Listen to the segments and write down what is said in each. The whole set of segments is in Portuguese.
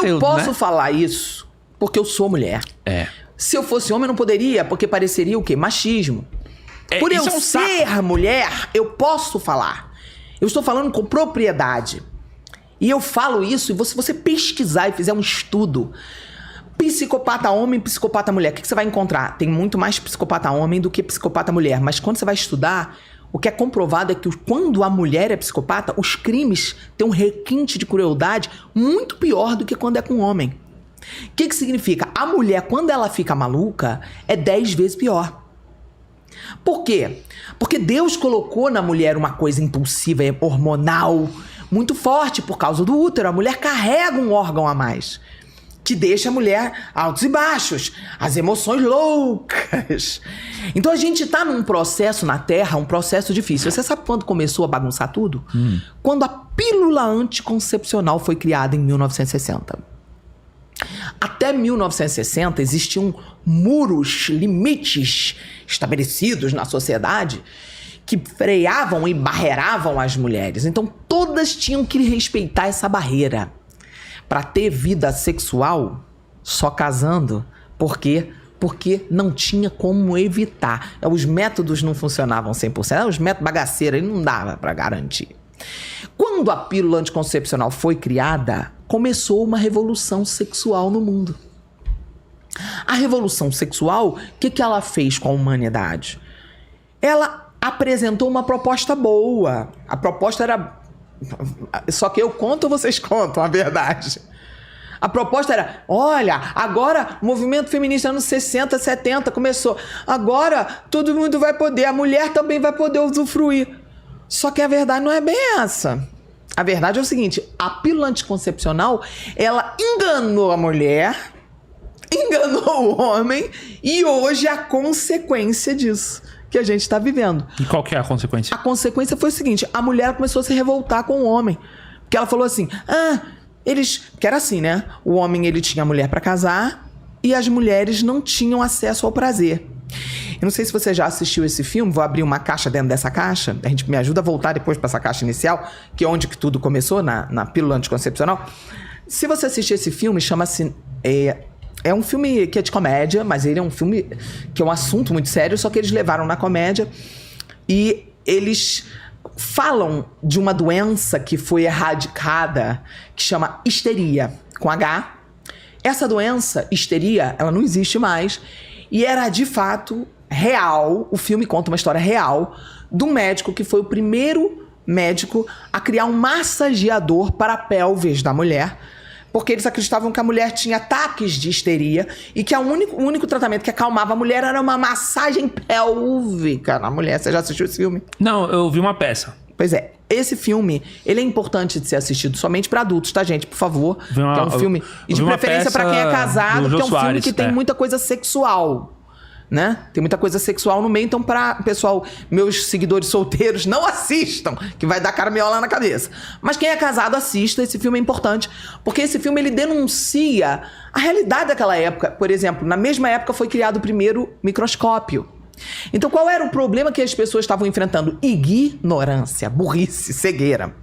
Eu posso falar isso porque eu sou mulher. Se eu fosse homem, eu não poderia, porque pareceria o quê? Machismo. Por eu ser mulher, eu posso falar. Eu estou falando com propriedade. E eu falo isso, e se você pesquisar e fizer um estudo, psicopata homem, psicopata mulher, o que você vai encontrar? Tem muito mais psicopata homem do que psicopata mulher. Mas quando você vai estudar, o que é comprovado é que quando a mulher é psicopata, os crimes têm um requinte de crueldade muito pior do que quando é com o homem. O que significa? A mulher, quando ela fica maluca, é 10 vezes pior. Por quê? Porque Deus colocou na mulher uma coisa impulsiva, hormonal, muito forte por causa do útero. A mulher carrega um órgão a mais, que deixa a mulher altos e baixos, as emoções loucas. Então a gente tá num processo na Terra, um processo difícil. Você sabe quando começou a bagunçar tudo? Quando a pílula anticoncepcional foi criada em 1960. Até 1960 existiam muros, limites estabelecidos na sociedade que freavam e barreiravam as mulheres. Então todas tinham que respeitar essa barreira. Para ter vida sexual, só casando. Por quê? Porque não tinha como evitar. Os métodos não funcionavam 100%. Os métodos bagaceiros não dava para garantir. Quando a pílula anticoncepcional foi criada, começou uma revolução sexual no mundo. A revolução sexual, o que ela fez com a humanidade? Ela apresentou uma proposta boa. A proposta era... Só que eu conto ou vocês contam a verdade? A proposta era, olha, agora o movimento feminista anos 60, 70 começou. Agora todo mundo vai poder, a mulher também vai poder usufruir. Só que a verdade não é bem essa. A verdade é o seguinte, a pílula anticoncepcional, ela enganou a mulher, enganou o homem e hoje é a consequência disso que a gente está vivendo. E qual que é a consequência? A consequência foi o seguinte, a mulher começou a se revoltar com o homem. Porque ela falou assim, que era assim, né? O homem, ele tinha a mulher para casar e as mulheres não tinham acesso ao prazer. Eu não sei se você já assistiu esse filme, vou abrir uma caixa dentro dessa caixa, a gente me ajuda a voltar depois para essa caixa inicial, que é onde que tudo começou, na pílula anticoncepcional. Se você assistir esse filme, chama-se... É um filme que é de comédia, mas ele é um filme que é um assunto muito sério, só que eles levaram na comédia e eles falam de uma doença que foi erradicada, que chama histeria, com H. Essa doença, histeria, ela não existe mais e era de fato real. O filme conta uma história real de um médico que foi o primeiro médico a criar um massageador para a pelvis da mulher, porque eles acreditavam que a mulher tinha ataques de histeria e que o único tratamento que acalmava a mulher era uma massagem pélvica na mulher. Você já assistiu esse filme? Não, eu vi uma peça. Pois é. Esse filme, ele é importante de ser assistido somente para adultos, tá, gente? Por favor. Que é um filme... E de preferência para quem é casado, porque é um filme que tem muita coisa sexual. Né? Tem muita coisa sexual no meio, então pessoal, meus seguidores solteiros, não assistam, que vai dar caraminhola na cabeça. Mas quem é casado, assista, esse filme é importante, porque esse filme, ele denuncia a realidade daquela época. Por exemplo, na mesma época foi criado o primeiro microscópio. Então qual era o problema que as pessoas estavam enfrentando? Ignorância, burrice, cegueira.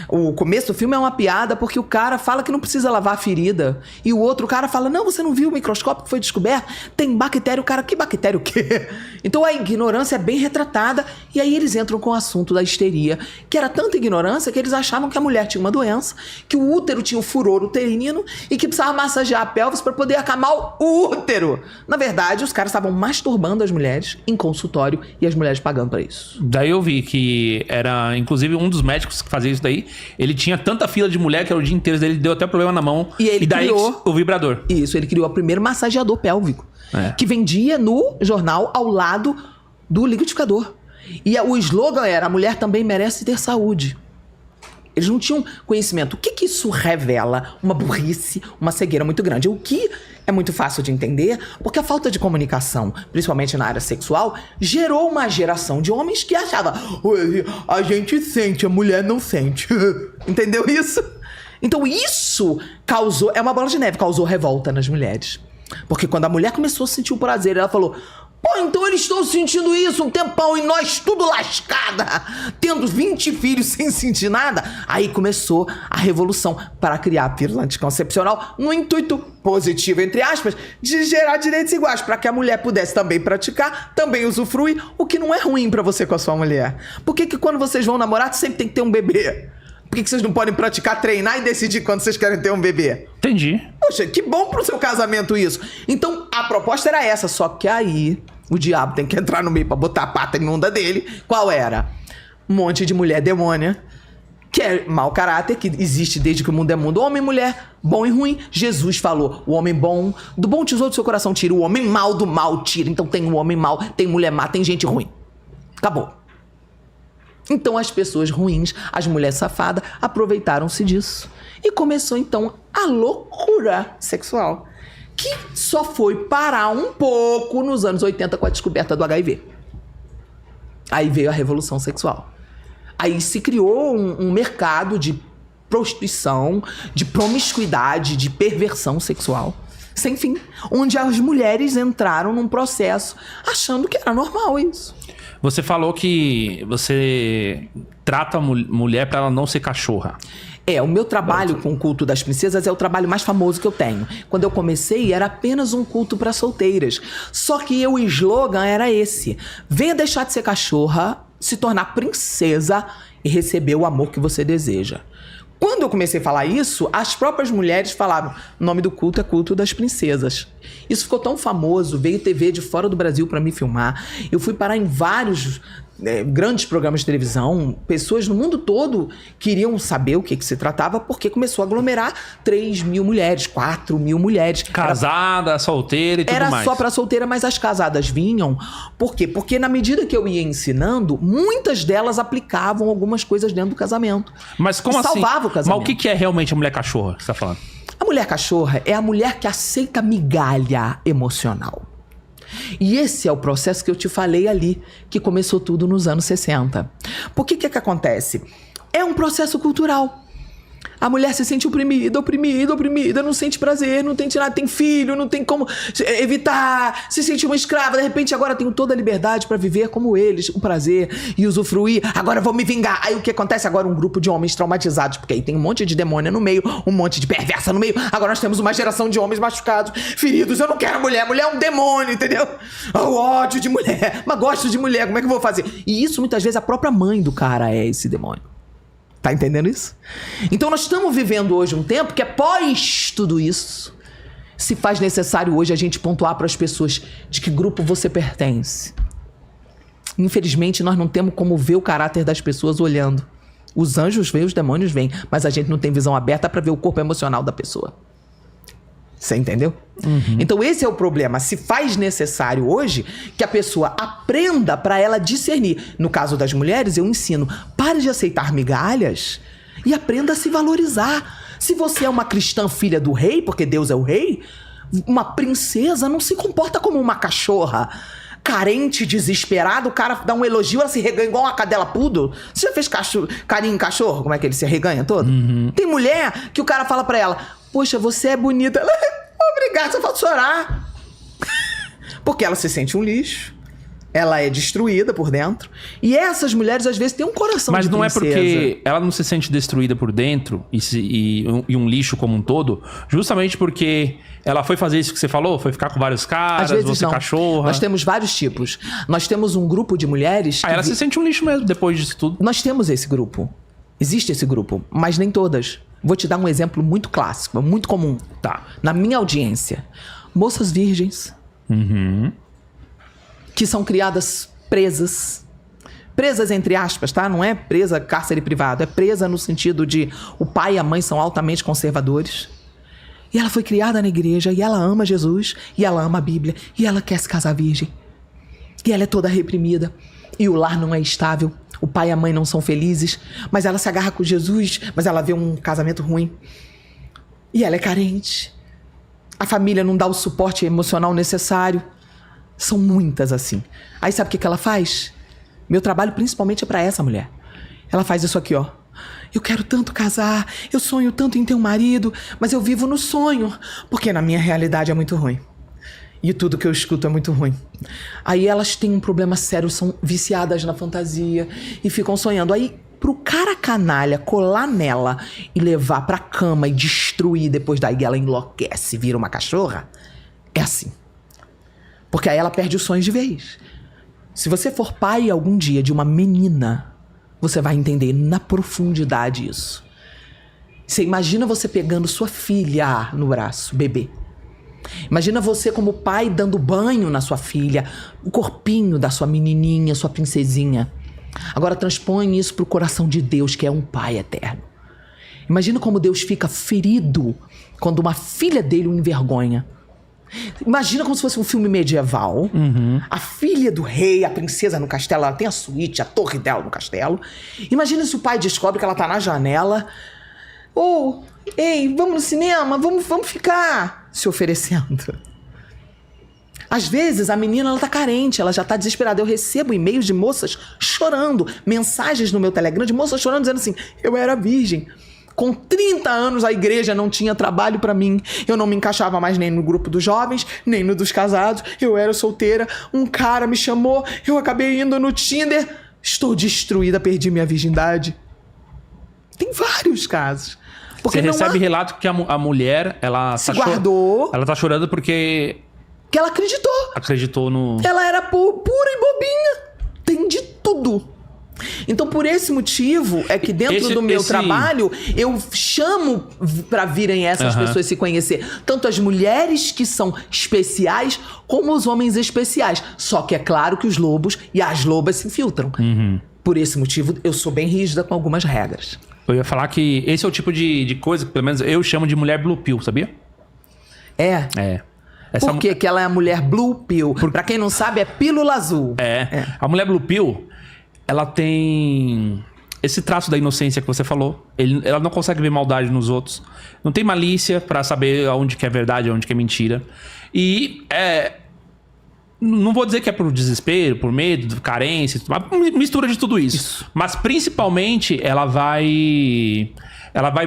O começo do filme é uma piada porque o cara fala que não precisa lavar a ferida e o outro cara fala, não, você não viu o microscópio que foi descoberto? Tem bactéria. O cara, que bactéria o quê? Então a ignorância é bem retratada e aí eles entram com o assunto da histeria, que era tanta ignorância que eles achavam que a mulher tinha uma doença, que o útero tinha um furor uterino e que precisava massagear a pelvis para poder acalmar o útero. Na verdade, os caras estavam masturbando as mulheres em consultório e as mulheres pagando para isso. Daí eu vi que era, inclusive, um dos médicos que fazia isso daí, ele tinha tanta fila de mulher que era o dia inteiro dele, deu até problema na mão. E daí criou o vibrador. Isso, ele criou o primeiro massageador pélvico, que vendia no jornal ao lado do liquidificador. E o slogan era, a mulher também merece ter saúde. Eles não tinham conhecimento. O que isso revela? Uma burrice, uma cegueira muito grande. O que é muito fácil de entender, porque a falta de comunicação, principalmente na área sexual, gerou uma geração de homens que achava, a gente sente, a mulher não sente. Entendeu isso? Então isso causou, é uma bola de neve, causou revolta nas mulheres. Porque quando a mulher começou a sentir o prazer, ela falou, Pô, então eles estão sentindo isso um tempão e nós tudo lascada, tendo 20 filhos sem sentir nada. Aí começou a revolução para criar a pílula anticoncepcional no intuito positivo, entre aspas, de gerar direitos iguais, para que a mulher pudesse também praticar, também usufruir, o que não é ruim para você com a sua mulher. Por que quando vocês vão namorar, sempre tem que ter um bebê? Por que vocês não podem praticar, treinar e decidir quando vocês querem ter um bebê? Entendi. Poxa, que bom pro seu casamento isso. Então, a proposta era essa, só que aí o diabo tem que entrar no meio pra botar a pata imunda dele. Qual era? Um monte de mulher demônia, que é mau caráter, que existe desde que o mundo é mundo. Homem e mulher, bom e ruim. Jesus falou, o homem bom, do bom tesouro do seu coração tira, o homem mau do mal tira. Então tem um homem mau, tem mulher má, tem gente ruim. Acabou. Então as pessoas ruins, as mulheres safadas, aproveitaram-se disso. E começou então a loucura sexual, que só foi parar um pouco nos anos 80 com a descoberta do HIV. Aí veio a revolução sexual. Aí se criou um mercado de prostituição, de promiscuidade, de perversão sexual, sem fim, onde as mulheres entraram num processo achando que era normal isso. Você falou que você trata a mulher para ela não ser cachorra. O meu trabalho com o culto das princesas é o trabalho mais famoso que eu tenho. Quando eu comecei, era apenas um culto para solteiras. Só que o slogan era esse: venha deixar de ser cachorra, se tornar princesa e receber o amor que você deseja. Quando eu comecei a falar isso, as próprias mulheres falaram: o nome do culto é Culto das Princesas. Isso ficou tão famoso, veio TV de fora do Brasil para me filmar. Eu fui parar em vários grandes programas de televisão. Pessoas no mundo todo queriam saber o que se tratava, porque começou a aglomerar 3 mil mulheres, 4 mil mulheres. Casada, solteira e tudo mais. Era só pra solteira, mas as casadas vinham. Por quê? Porque na medida que eu ia ensinando, muitas delas aplicavam algumas coisas dentro do casamento. Mas como assim? Salvava o casamento. Mas o que é realmente a mulher cachorra que você tá falando? A mulher cachorra é a mulher que aceita migalha emocional. E esse é o processo que eu te falei ali, que começou tudo nos anos 60. Por que acontece? É um processo cultural. A mulher se sente oprimida, não sente prazer, não tem nada, tem filho, não tem como evitar, se sente uma escrava. De repente agora tenho toda a liberdade para viver como eles, o prazer e usufruir. Agora vou me vingar. Aí o que acontece? Agora um grupo de homens traumatizados, porque aí tem um monte de demônio no meio, um monte de perversa no meio. Agora nós temos uma geração de homens machucados, feridos. Eu não quero mulher, mulher é um demônio, entendeu? O ódio de mulher, mas gosto de mulher, como é que eu vou fazer? E isso muitas vezes a própria mãe do cara é esse demônio. Tá entendendo isso? Então nós estamos vivendo hoje um tempo que após tudo isso, se faz necessário hoje a gente pontuar para as pessoas de que grupo você pertence. Infelizmente nós não temos como ver o caráter das pessoas olhando. Os anjos vêm, os demônios vêm, mas a gente não tem visão aberta para ver o corpo emocional da pessoa. Você entendeu? Uhum. Então esse é o problema. Se faz necessário hoje que a pessoa aprenda para ela discernir. No caso das mulheres, eu ensino: pare de aceitar migalhas e aprenda a se valorizar. Se você é uma cristã filha do rei, porque Deus é o rei, uma princesa não se comporta como uma cachorra. Carente, desesperado, o cara dá um elogio, ela se reganha igual uma cadela poodle. Você já fez carinho em cachorro? Como é que ele se reganha todo? Uhum. Tem mulher que o cara fala pra ela: poxa, você é bonita. Ela: obrigada, só falta chorar. Porque ela se sente um lixo. Ela é destruída por dentro. E essas mulheres, às vezes, têm um coração de princesa. Mas não é porque ela não se sente destruída por dentro e um lixo como um todo, justamente porque ela foi fazer isso que você falou? Foi ficar com vários caras, às vezes você não. Cachorra? Nós temos vários tipos. Nós temos um grupo de mulheres... ela se sente um lixo mesmo, depois disso tudo. Nós temos esse grupo. Existe esse grupo, mas nem todas. Vou te dar um exemplo muito clássico, muito comum. Tá. Na minha audiência, moças virgens... Uhum. Que são criadas presas. Presas entre aspas, tá? Não é presa cárcere privado. É presa no sentido de o pai e a mãe são altamente conservadores. E ela foi criada na igreja. E ela ama Jesus. E ela ama a Bíblia. E ela quer se casar virgem. E ela é toda reprimida. E o lar não é estável. O pai e a mãe não são felizes. Mas ela se agarra com Jesus. Mas ela vê um casamento ruim. E ela é carente. A família não dá o suporte emocional necessário. São muitas assim. Aí sabe o que ela faz? Meu trabalho principalmente é pra essa mulher. Ela faz isso aqui, ó. Eu quero tanto casar, eu sonho tanto em ter um marido, mas eu vivo no sonho, porque na minha realidade é muito ruim. E tudo que eu escuto é muito ruim. Aí elas têm um problema sério, são viciadas na fantasia e ficam sonhando. Aí, pro cara canalha colar nela e levar pra cama e destruir, depois daí ela enlouquece, vira uma cachorra, é assim. Porque aí ela perde os sonhos de vez. Se você for pai algum dia de uma menina, você vai entender na profundidade isso. Você imagina você pegando sua filha no braço, bebê. Imagina você como pai dando banho na sua filha, o corpinho da sua menininha, sua princesinha. Agora transpõe isso pro coração de Deus, que é um pai eterno. Imagina como Deus fica ferido quando uma filha dele o envergonha. Imagina como se fosse um filme medieval. A filha do rei, a princesa no castelo, ela tem a suíte, a torre dela no castelo. Imagina se o pai descobre que ela tá na janela. Ei, vamos no cinema, vamos ficar se oferecendo. Às vezes a menina ela tá carente, ela já tá desesperada. Eu recebo e-mails de moças chorando, mensagens no meu Telegram de moças chorando dizendo assim: eu era virgem. Com 30 anos a igreja não tinha trabalho pra mim. Eu não me encaixava mais nem no grupo dos jovens, nem no dos casados. Eu era solteira, um cara me chamou, eu acabei indo no Tinder. Estou destruída, perdi minha virgindade. Tem vários casos. Porque você recebe relato que a mulher, ela se guardou. Ela tá chorando porque... que ela acreditou. Acreditou no... Ela era pura e bobinha. Tem de tudo. Então, por esse motivo, é que dentro do meu trabalho, eu chamo pra virem essas pessoas se conhecer. Tanto as mulheres que são especiais, como os homens especiais. Só que é claro que os lobos e as lobas se infiltram. Por esse motivo, eu sou bem rígida com algumas regras. Eu ia falar que esse é o tipo de coisa que, pelo menos, eu chamo de mulher blue pill, sabia? É? É. Por que ela é a mulher blue pill? Pra quem não sabe, é pílula azul. A mulher blue pill, ela tem esse traço da inocência que você falou. Ela não consegue ver maldade nos outros. Não tem malícia pra saber aonde que é verdade, aonde que é mentira. E não vou dizer que é por desespero, por medo, carência, uma mistura de tudo isso. Mas principalmente ela vai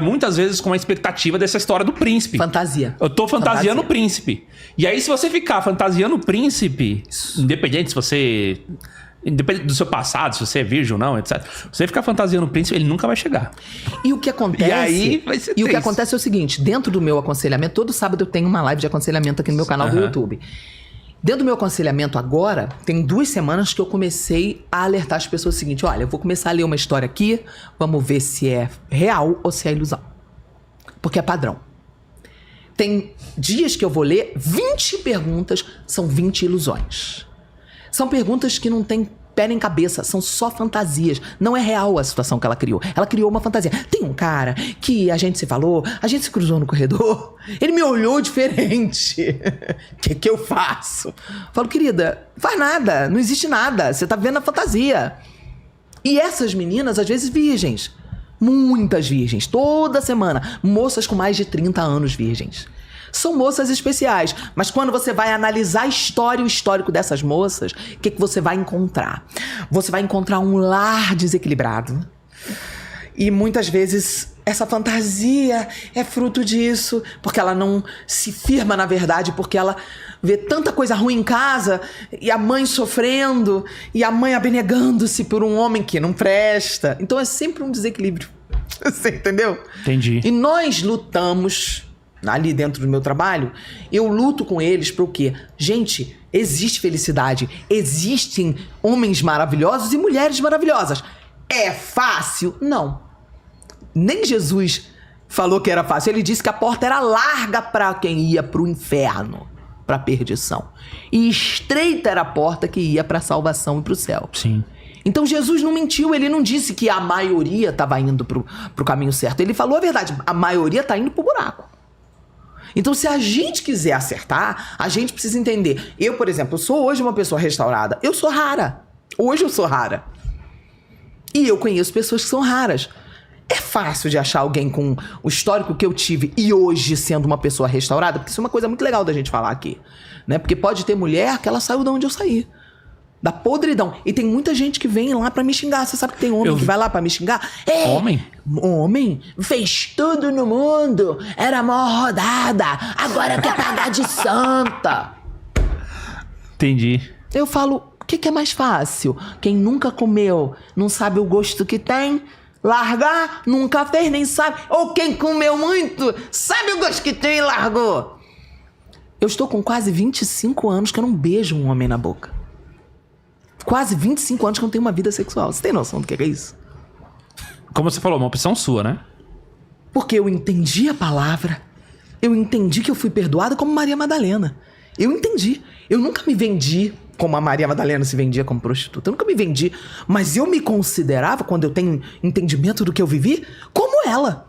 muitas vezes com a expectativa dessa história do príncipe. Fantasia. Eu tô fantasiando o príncipe. E aí, se você ficar fantasiando o príncipe, independente do seu passado, se você é virgem ou não, etc. Se você ficar fantasiando o príncipe, ele nunca vai chegar. E o que acontece... E aí vai ser o que acontece é o seguinte, dentro do meu aconselhamento, todo sábado eu tenho uma live de aconselhamento aqui no meu canal do YouTube. Dentro do meu aconselhamento agora, tem 2 semanas que eu comecei a alertar as pessoas o seguinte: olha, eu vou começar a ler uma história aqui, vamos ver se é real ou se é ilusão. Porque é padrão. Tem dias que eu vou ler 20 perguntas, são 20 ilusões. São perguntas que não têm pé nem cabeça, são só fantasias. Não é real a situação que ela criou. Ela criou uma fantasia. Tem um cara que a gente se falou, a gente se cruzou no corredor, ele me olhou diferente. O que eu faço? Falo, querida, faz nada, não existe nada, você tá vendo a fantasia. E essas meninas, às vezes virgens, muitas virgens, toda semana, moças com mais de 30 anos virgens. São moças especiais, mas quando você vai analisar a história, o histórico dessas moças, o que você vai encontrar? Você vai encontrar um lar desequilibrado. E muitas vezes essa fantasia é fruto disso, porque ela não se firma na verdade, porque ela vê tanta coisa ruim em casa, e a mãe sofrendo, e a mãe abnegando-se por um homem que não presta. Então é sempre um desequilíbrio. Você entendeu? Entendi. E nós lutamos... ali dentro do meu trabalho, eu luto com eles para o quê? Gente, existe felicidade, existem homens maravilhosos e mulheres maravilhosas. É fácil? Não. Nem Jesus falou que era fácil. Ele disse que a porta era larga para quem ia para o inferno, para a perdição. E estreita era a porta que ia para a salvação e para o céu. Sim. Então Jesus não mentiu, ele não disse que a maioria estava indo pro caminho certo. Ele falou a verdade, a maioria está indo pro buraco. Então, se a gente quiser acertar, a gente precisa entender. Eu, por exemplo, sou hoje uma pessoa restaurada. Eu sou rara. Hoje eu sou rara. E eu conheço pessoas que são raras. É fácil de achar alguém com o histórico que eu tive e hoje sendo uma pessoa restaurada? Porque isso é uma coisa muito legal da gente falar aqui, né? Porque pode ter mulher que ela saiu de onde eu saí. Da podridão. E tem muita gente que vem lá pra me xingar. Você sabe que tem homem que vai lá pra me xingar? Homem? Homem fez tudo no mundo. Era mó rodada. Agora quer pagar de santa. Entendi. Eu falo, o que é mais fácil? Quem nunca comeu, não sabe o gosto que tem? Largar, nunca fez, nem sabe. Ou quem comeu muito, sabe o gosto que tem e largou. Eu estou com quase 25 anos que eu não beijo um homem na boca. Quase 25 anos que eu não tenho uma vida sexual. Você tem noção do que é isso? Como você falou, uma opção sua, né? Porque eu entendi a palavra. Eu entendi que eu fui perdoada como Maria Madalena. Eu entendi. Eu nunca me vendi como a Maria Madalena se vendia como prostituta. Eu nunca me vendi. Mas eu me considerava, quando eu tenho entendimento do que eu vivi, como ela.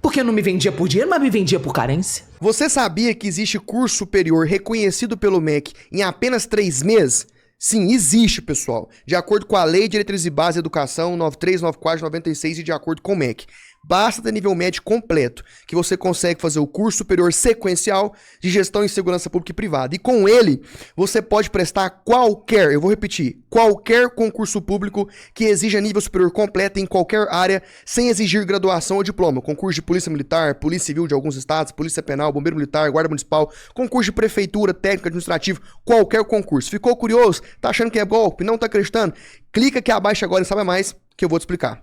Porque eu não me vendia por dinheiro, mas me vendia por carência. Você sabia que existe curso superior reconhecido pelo MEC em apenas 3 meses? Sim, existe, pessoal. De acordo com a Lei de Diretrizes e Bases de Educação 9394/96 e de acordo com o MEC. Basta ter nível médio completo, que você consegue fazer o curso superior sequencial de gestão em segurança pública e privada. E com ele, você pode prestar qualquer, eu vou repetir, qualquer concurso público que exija nível superior completo em qualquer área, sem exigir graduação ou diploma. Concurso de polícia militar, polícia civil de alguns estados, polícia penal, bombeiro militar, guarda municipal, concurso de prefeitura, técnico, administrativo, qualquer concurso. Ficou curioso? Tá achando que é golpe? Não tá acreditando? Clica aqui abaixo agora e sabe mais que eu vou te explicar.